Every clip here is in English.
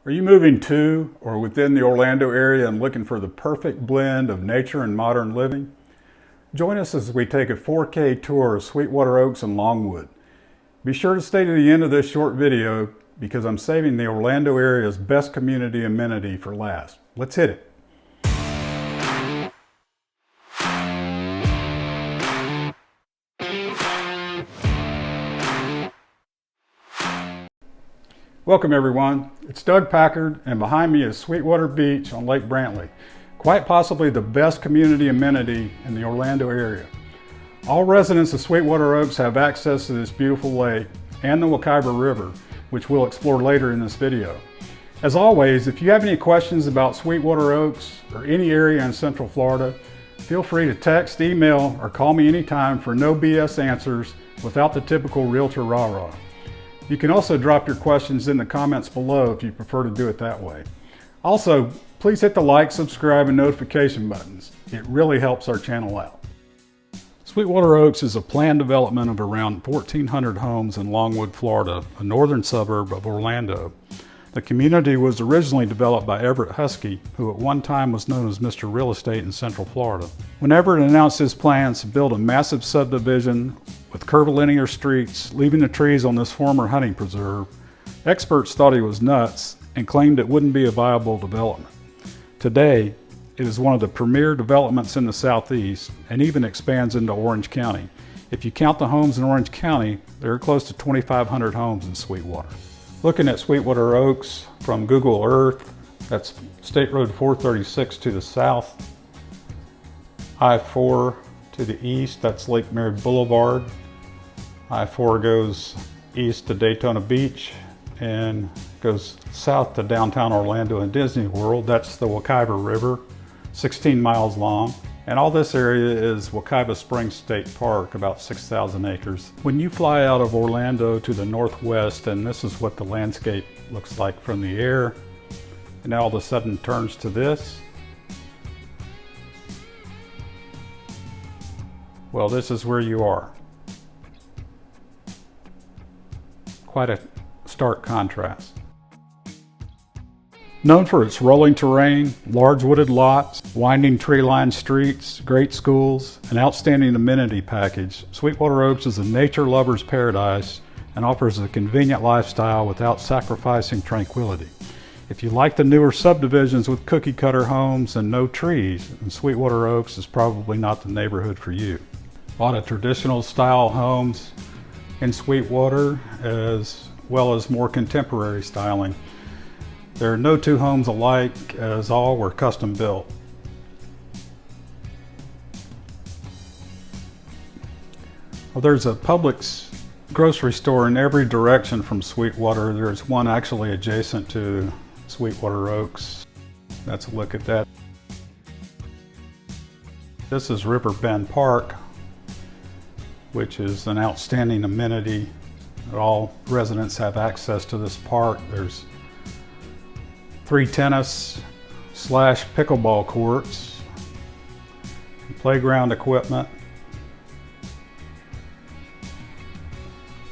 Are you moving to or within the Orlando area and looking for the perfect blend of nature and modern living? Join us as we take a 4K tour of Sweetwater Oaks and Longwood. Be sure to stay to the end of this short video because I'm saving the Orlando area's best community amenity for last. Let's hit it. Welcome everyone, it's Doug Packard and behind me is Sweetwater Beach on Lake Brantley, quite possibly the best community amenity in the Orlando area. All residents of Sweetwater Oaks have access to this beautiful lake and the Wekiva River, which we'll explore later in this video. As always, if you have any questions about Sweetwater Oaks or any area in Central Florida, feel free to text, email, or call me anytime for no BS answers without the typical realtor rah-rah. You can also drop your questions in the comments below if you prefer to do it that way. Also, please hit the like, subscribe, and notification buttons. It really helps our channel out. Sweetwater Oaks is a planned development of around 1,400 homes in Longwood, Florida, a northern suburb of Orlando. The community was originally developed by Everett Husky, who at one time was known as Mr. Real Estate in Central Florida. When Everett announced his plans to build a massive subdivision with curvilinear streets, leaving the trees on this former hunting preserve, experts thought he was nuts and claimed it wouldn't be a viable development. Today, it is one of the premier developments in the Southeast and even expands into Orange County. If you count the homes in Orange County, there are close to 2,500 homes in Sweetwater. Looking at Sweetwater Oaks from Google Earth, that's State Road 436 to the south, I-4 to the east, that's Lake Mary Boulevard. I-4 goes east to Daytona Beach and goes south to downtown Orlando and Disney World. That's the Wekiva River, 16 miles long. And all this area is Wekiva Springs State Park, about 6,000 acres. When you fly out of Orlando to the northwest, and this is what the landscape looks like from the air, and now all of a sudden turns to this. Well, this is where you are. Quite a stark contrast. Known for its rolling terrain, large wooded lots, winding tree-lined streets, great schools, and outstanding amenity package, Sweetwater Oaks is a nature lover's paradise and offers a convenient lifestyle without sacrificing tranquility. If you like the newer subdivisions with cookie-cutter homes and no trees, then Sweetwater Oaks is probably not the neighborhood for you. A lot of traditional style homes in Sweetwater, as well as more contemporary styling. There are no two homes alike, as all were custom built. Well, there's a Publix grocery store in every direction from Sweetwater. There's one actually adjacent to Sweetwater Oaks. Let's look at that. This is Riverbend Park, which is an outstanding amenity. All residents have access to this park. There's 3 tennis / pickleball courts, playground equipment,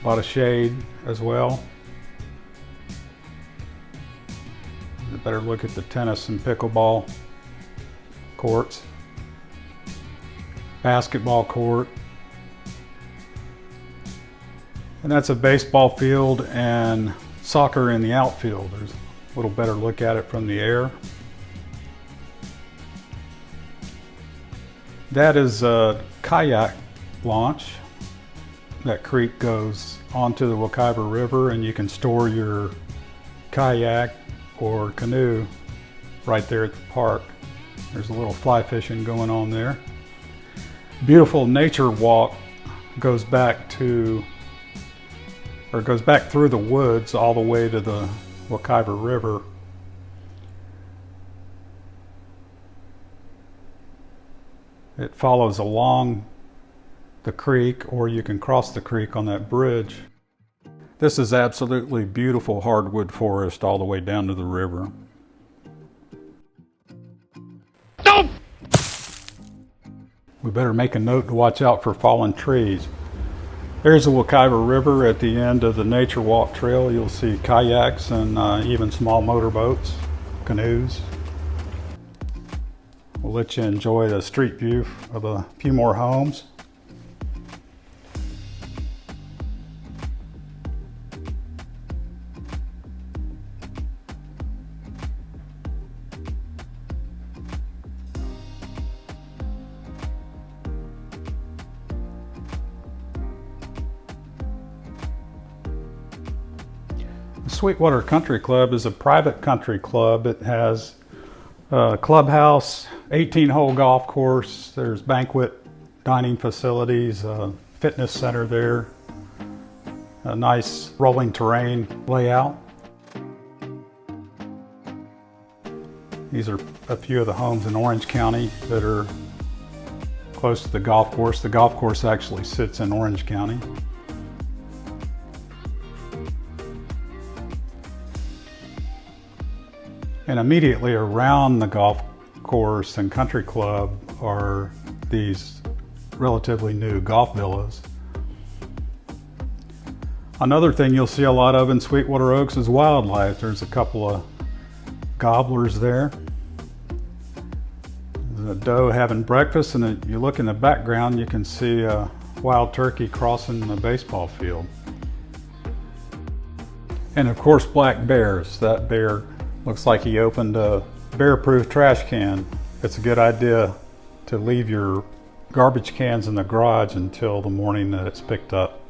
a lot of shade as well. You better look at the tennis and pickleball courts, basketball court, and that's a baseball field and soccer in the outfield. There's a little better look at it from the air. That is a kayak launch. That creek goes onto the Wekiva River and you can store your kayak or canoe right there at the park. There's a little fly fishing going on there. Beautiful nature walk goes back through the woods all the way to the Wekiva River. It follows along the creek, or you can cross the creek on that bridge. This is absolutely beautiful hardwood forest all the way down to the river. We better make a note to watch out for fallen trees. There's the Wekiva River at the end of the Nature Walk Trail. You'll see kayaks and even small motorboats, canoes. We'll let you enjoy the street view of a few more homes. The Sweetwater Country Club is a private country club. It has a clubhouse, 18-hole golf course, there's banquet dining facilities, a fitness center there, a nice rolling terrain layout. These are a few of the homes in Orange County that are close to the golf course. The golf course actually sits in Orange County. And immediately around the golf course and country club are these relatively new golf villas. Another thing you'll see a lot of in Sweetwater Oaks is wildlife. There's a couple of gobblers there. There's a doe having breakfast, and you look in the background, you can see a wild turkey crossing the baseball field. And of course, black bears. That bear looks like he opened a bear-proof trash can. It's a good idea to leave your garbage cans in the garage until the morning that it's picked up.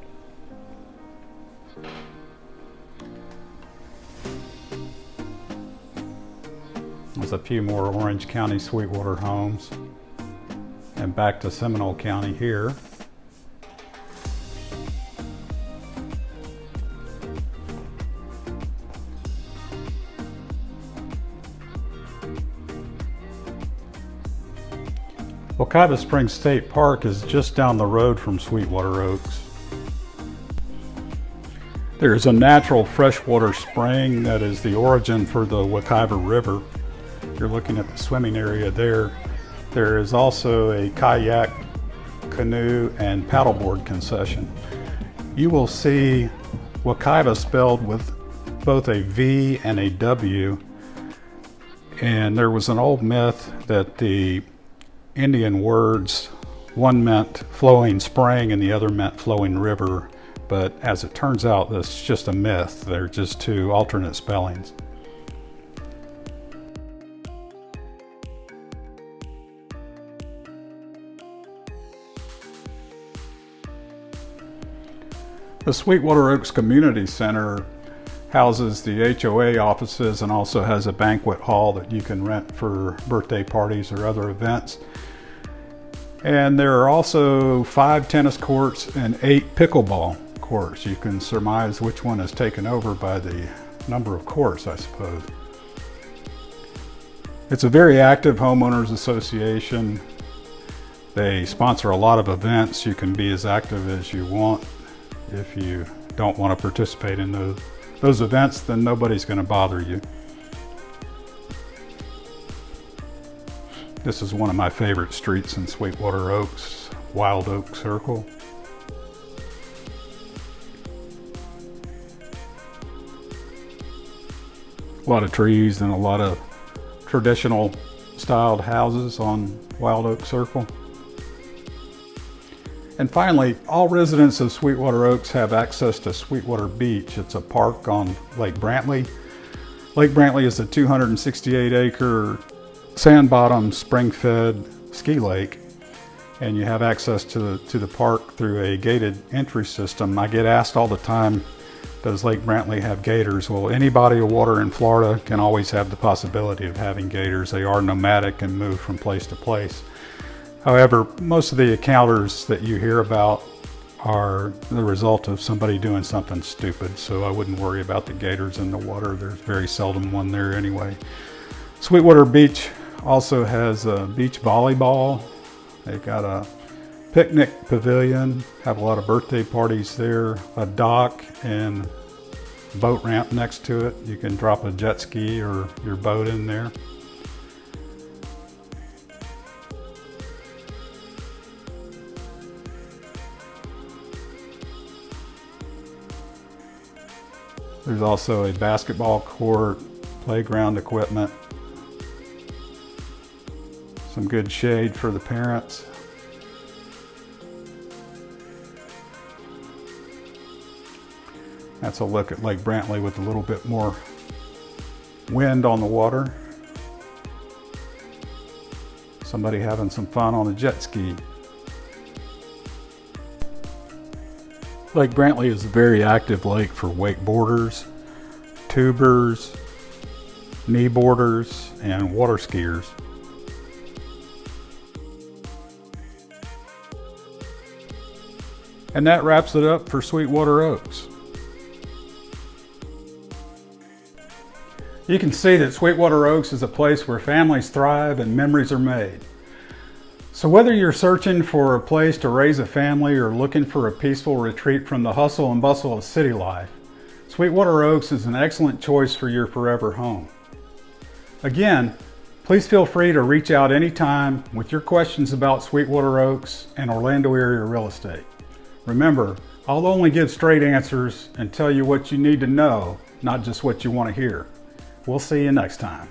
There's a few more Orange County Sweetwater homes. And back to Seminole County here. Wekiva Springs State Park is just down the road from Sweetwater Oaks. There is a natural freshwater spring that is the origin for the Wekiva River. You're looking at the swimming area there. There is also a kayak, canoe, and paddleboard concession. You will see Wekiva spelled with both a V and a W. And there was an old myth that the Indian words, one meant flowing spring and the other meant flowing river, but as it turns out, that's just a myth. They're just two alternate spellings. The Sweetwater Oaks Community Center houses the HOA offices and also has a banquet hall that you can rent for birthday parties or other events. And there are also 5 tennis courts and 8 pickleball courts. You can surmise which one is taken over by the number of courts, I suppose. It's a very active homeowners association. They sponsor a lot of events. You can be as active as you want. If you don't want to participate in those events, then nobody's going to bother you. This is one of my favorite streets in Sweetwater Oaks, Wild Oak Circle. A lot of trees and a lot of traditional styled houses on Wild Oak Circle. And finally, all residents of Sweetwater Oaks have access to Sweetwater Beach. It's a park on Lake Brantley. Lake Brantley is a 268-acre sand-bottom, spring-fed ski lake, and you have access to the park through a gated entry system. I get asked all the time, does Lake Brantley have gators? Well, any body of water in Florida can always have the possibility of having gators. They are nomadic and move from place to place. However, most of the encounters that you hear about are the result of somebody doing something stupid, so I wouldn't worry about the gators in the water. There's very seldom one there anyway. Sweetwater Beach also has a beach volleyball. They've got a picnic pavilion, have a lot of birthday parties there, a dock and boat ramp next to it. You can drop a jet ski or your boat in there. There's also a basketball court, playground equipment, some good shade for the parents. That's a look at Lake Brantley with a little bit more wind on the water. Somebody having some fun on a jet ski. Lake Brantley is a very active lake for wakeboarders, tubers, kneeboarders, and water skiers. And that wraps it up for Sweetwater Oaks. You can see that Sweetwater Oaks is a place where families thrive and memories are made. So whether you're searching for a place to raise a family or looking for a peaceful retreat from the hustle and bustle of city life, Sweetwater Oaks is an excellent choice for your forever home. Again, please feel free to reach out anytime with your questions about Sweetwater Oaks and Orlando area real estate. Remember, I'll only give straight answers and tell you what you need to know, not just what you want to hear. We'll see you next time.